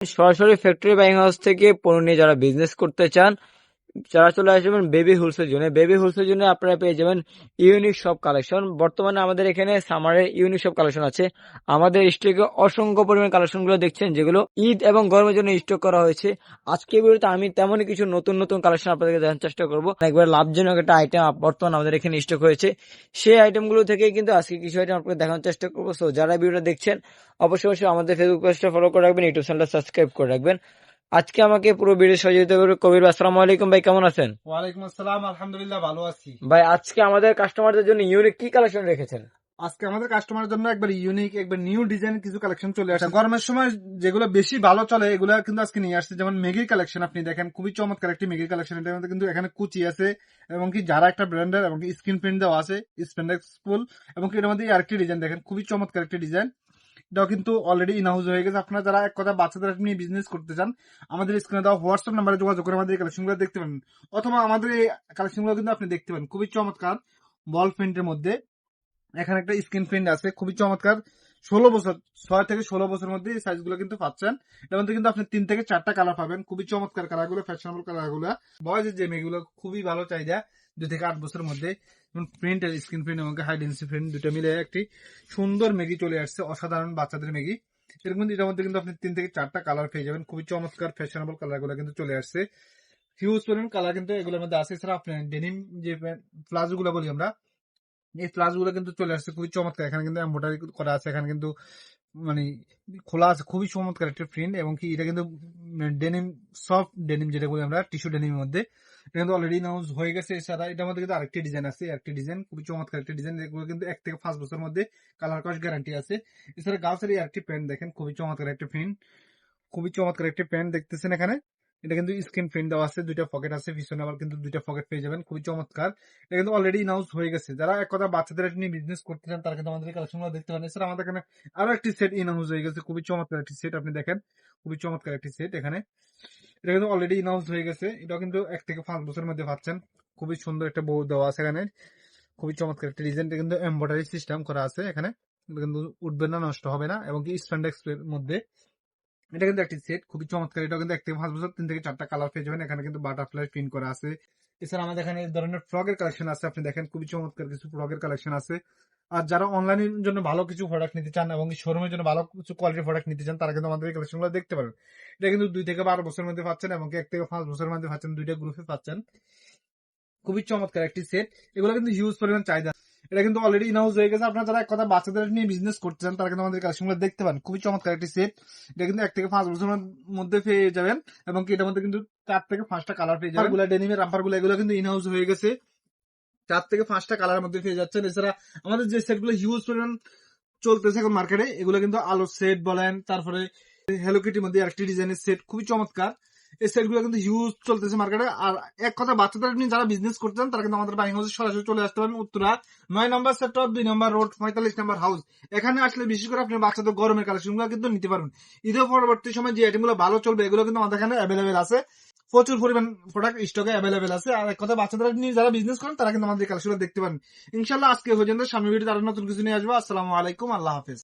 সরাসরি factory buying house থেকে পণ্য নিয়ে যারা বিজনেস করতে চান, যারা চলে আসবেন বেবি হোলসেল জোনে। বেবি হোলসেল জোনে আপনারা পেয়ে যাবেন ইউনিক সব কালেকশন। বর্তমানে আমাদের এখানে সামারের ইউনিক সব কালেকশন আছে। আমাদের স্টকে অসংখ্য পরিমাণ কালেকশন গুলো দেখছেন, যেগুলো ঈদ এবং গরমের জন্য স্টক করা হয়েছে। আজকে ভিডিওতে আমি তেমনই কিছু নতুন নতুন কালেকশন আপনাদেরকে দেখার চেষ্টা করবো। একবার লাভজনক একটা আইটেম বর্তমানে আমাদের এখানে স্টক হয়েছে, সেই আইটেম গুলো থেকে কিন্তু আজকে কিছু আইটেম আপনাকে দেখানোর চেষ্টা করবো। সো যারা ভিডিওটা দেখছেন অবশ্যই আমাদের ফেসবুক পেজটা ফলো করে রাখবেন, ইউটিউব চ্যানেলটা সাবস্ক্রাইব করে রাখবেন। আজকে আমাকে পুরো ভিডিও সহযোগিতা করবে কবির। আসসালামু আলাইকুম ভাই, কেমন আছেন? ওয়ালাইকুম আসসালাম, আলহামদুলিল্লাহ ভালো আছি ভাই আজকে আমাদের কাস্টমারদের জন্য ইউনিক কি কালেকশন রেখেছেন? আজকে আমাদের কাস্টমারের জন্য একবার ইউনিক একবার নিউ ডিজাইন কিছু কালেকশন চলে আসছে। গরমের সময় যেগুলো বেশি ভালো চলে এগুলো কিন্তু আজকে নিয়ে আসছে। যেমন মেগির কালেকশন আপনি দেখেন, খুবই চমৎকার একটি মেগির কালেকশন। এটার মধ্যে কিন্তু এখানে কুচি আছে এবং কি যারা একটা ব্র্যান্ডের এবং স্ক্রিন প্রিন্ট দেওয়া আছে স্প্যান্ডেক্স ফুল, এবং কি এর মধ্যে আরেকটি ডিজাইন দেখেন, খুবই চমৎকার একটি ডিজাইন। এটাও কিন্তু অলরেডি ইন হাউস হয়ে গেছে। আপনারা যারা এক কথা বাচ্চাদের নিয়ে বিজনেস করতে চান, আমাদের স্ক্রিনে দেওয়া হোয়াটসঅ্যাপ নাম্বারে যোগাযোগ করে আমাদের এই কালেকশনগুলো দেখতে পারেন, অথবা আমাদের এই কালেকশনগুলো কিন্তু আপনি দেখতে পারেন। খুবই চমৎকার বল প্রিন্টের মধ্যে এখানে একটা স্ক্রিন প্রিন্ট আছে, খুবই চমৎকার। 16 বছর, 6 থেকে 16 বছরের মধ্যে এই সাইজগুলো কিন্তু পাচ্ছেন। এর মধ্যে কিন্তু আপনি 3 থেকে 4টা কালার পাবেন, খুবই চমৎকার কালারগুলো, ফ্যাশনেবল কালারগুলো। বয়সের যে মেয়েগুলো খুবই ভালো চাহিদা, 2 থেকে 8 বছরের মধ্যে। প্রিন্টের স্ক্রিন প্রিন্ট এবং হাই ডেন্সিটি প্রিন্ট দুটো মিলে একটি সুন্দর মেগি চলে আসছে, অসাধারণ বাচ্চাদের মেগি। এর মধ্যে এটার মধ্যে কিন্তু আপনি 3 থেকে 4টা কালার পেয়ে যাবেন, খুবই চমৎকার ফ্যাশনেবল কালারগুলো কিন্তু চলে আসছে। হিউজ পরিমাণ কালার কিন্তু এগুলোর মধ্যে আছে। এছাড়া আপনি ডেনিম যে প্লাজো গুলো বলি আমরা, এই প্লাজো গুলো কিন্তু চলে আসছে, খুবই চমৎকার। এখানে কিন্তু এমব্রয়ডারি করা আছে, এখানে কিন্তু মানে খোলা আছে, খুবই চমৎকার একটা প্রিন্ট। এবং কি এটা কিন্তু ডেনিম, সফট ডেনিম যেটা বলি আমরা, টিস্যু ডেনিমের মধ্যে। এটা কিন্তু অলরেডি নাউজ হয়ে গেছে। এছাড়া এটার মধ্যে কিন্তু আরেকটি ডিজাইন আছে, একটি ডিজাইন খুবই চমৎকার একটা ডিজাইন। এগুলো কিন্তু 1 থেকে 5 বছরের মধ্যে কালার কস গ্যারান্টি আছে। এছাড়া গার্লসের আরেকটি প্যান্ট দেখেন, খুবই চমৎকার একটা প্রিন্ট, খুবই চমৎকার একটি প্যান্ট দেখতেছেন এখানে। এটা কিন্তু স্ক্রিন প্রিন্ট দেওয়া আছে, 2টা পকেট আছে, পিছনে আবার কিন্তু 2টা পকেট পেয়ে যাবেন, খুবই চমৎকার। এটা কিন্তু অলরেডি ইনাউন্স হয়ে গেছে। যারা এক কথা বাচ্চাদের নিয়ে বিজনেস করতে চান তারা কিন্তু আমাদের কালেকশনগুলো দেখতে পারেন। এছাড়া আমাদের এখানে আরো একটি সেট ইনাউন্স হয়ে গেছে, খুবই চমৎকার একটি সেট আপনি দেখেন, খুবই চমৎকার একটি সেট এখানে। এটা কিন্তু অলরেডি ইনাউন্স হয়ে গেছে। এটাও কিন্তু 1 থেকে 5 বছরের মধ্যে পাচ্ছেন। খুবই সুন্দর একটা বউ দেওয়া আছে এখানে, খুবই চমৎকার একটা ডিজাইন। এটা কিন্তু এমব্রয়ডারি সিস্টেম করা আছে এখানে, এটা কিন্তু উঠবে না, নষ্ট হবে না, এবং কি স্প্যান্ডেক্স এর মধ্যে। এটা কিন্তু একটি সেট, খুবই চমৎকার। এটা কিন্তু 1 থেকে 5 বছর, 3 থেকে 4টা কালার পেয়ে যাবেন। এখানে কিন্তু বাটারফ্লাই প্রিন্ট করা আছে। এছাড়া আমাদের এখানে এই ধরনের ফ্রকের কালেকশন আছে, আপনি দেখেন, খুবই চমৎকার কিছু ফ্রকের কালেকশন আছে। আর যারা অনলাইনের জন্য ভালো কিছু প্রোডাক্ট নিতে চান এবং শোরুমের জন্য ভালো কিছু কোয়ালিটির প্রোডাক্ট নিতে চান, তারা কিন্তু আমাদের এই কালেকশনগুলো দেখতে পারেন। এটা কিন্তু 2 থেকে 12 বছরের মধ্যে পাচ্ছেন, এবং 1 থেকে 5 বছরের মধ্যে পাচ্ছেন, 2টা গ্রুপে পাচ্ছেন। খুবই চমৎকার একটি সেট। এগুলো কিন্তু হিউজ পরিমাণ চাহিদা। এটা কিন্তু অলরেডি ইনাউজ হয়ে গেছে। আপনারা যারা এক কথা বাচ্চাদের নিয়ে বিজনেস করতে চান তারা কিন্তু আমাদের কালেকশনগুলো দেখতে পারেন, খুবই চমৎকার একটি সেট। এটা কিন্তু 1 থেকে 5 বছরের মধ্যে পেয়ে যাবেন, এবং কি এটার মধ্যে কিন্তু 4 থেকে 5টা কালার পেয়ে যাবেন। এগুলো ডেনিমের রাম্পার গুলো, এগুলো কিন্তু ইনহাউস হয়ে গেছে, 4 থেকে 5টা কালারের মধ্যে পেয়ে যাচ্ছেন। এছাড়া আমাদের যে সেট গুলো হিউজ পরিমাণ চলতেছে এখন মার্কেটে, এগুলো কিন্তু আলো সেট বলেন, তারপরে হ্যালো কিটির মধ্যে আরেকটি ডিজাইনের সেট, খুবই চমৎকার। এই সেট গুলো কিন্তু হিউজ চলতেছে মার্কেটে। আর এক কথা বাচ্চাদের নিয়ে যারা বিজনেস করতে চান তারা কিন্তু আমাদের বাইং হাউসে সরাসরি চলে আসতে পারেন, উত্তরা 9 নম্বর সেক্টর, 2 নম্বর রোড, 45 নম্বর হাউস। এখানে আসলে বিশেষ করে আপনি বাচ্চাদের গরমের কালেকশন গুলো কিন্তু নিতে পারবেন। ঈদের পরবর্তী সময় যে আইটেম গুলো ভালো চলবে এগুলো কিন্তু আমাদের এখানে অ্যাভেলেবেল আছে, প্রচুর পরিমাণ প্রোডাক্ট স্টকে অ্যাভেলেবেল আছে। আর এক কথা বাচ্চাদের নিয়ে যারা বিজনেস করেন তারা কিন্তু আমাদের কালেকশন দেখতে পারেন। ইনশাল্লাহ আজকে পর্যন্ত, সামনের ভিডিওতে আরো নতুন কিছু নিয়ে আসবো। আসসালামু আলাইকুম, আল্লাহ হাফেজ।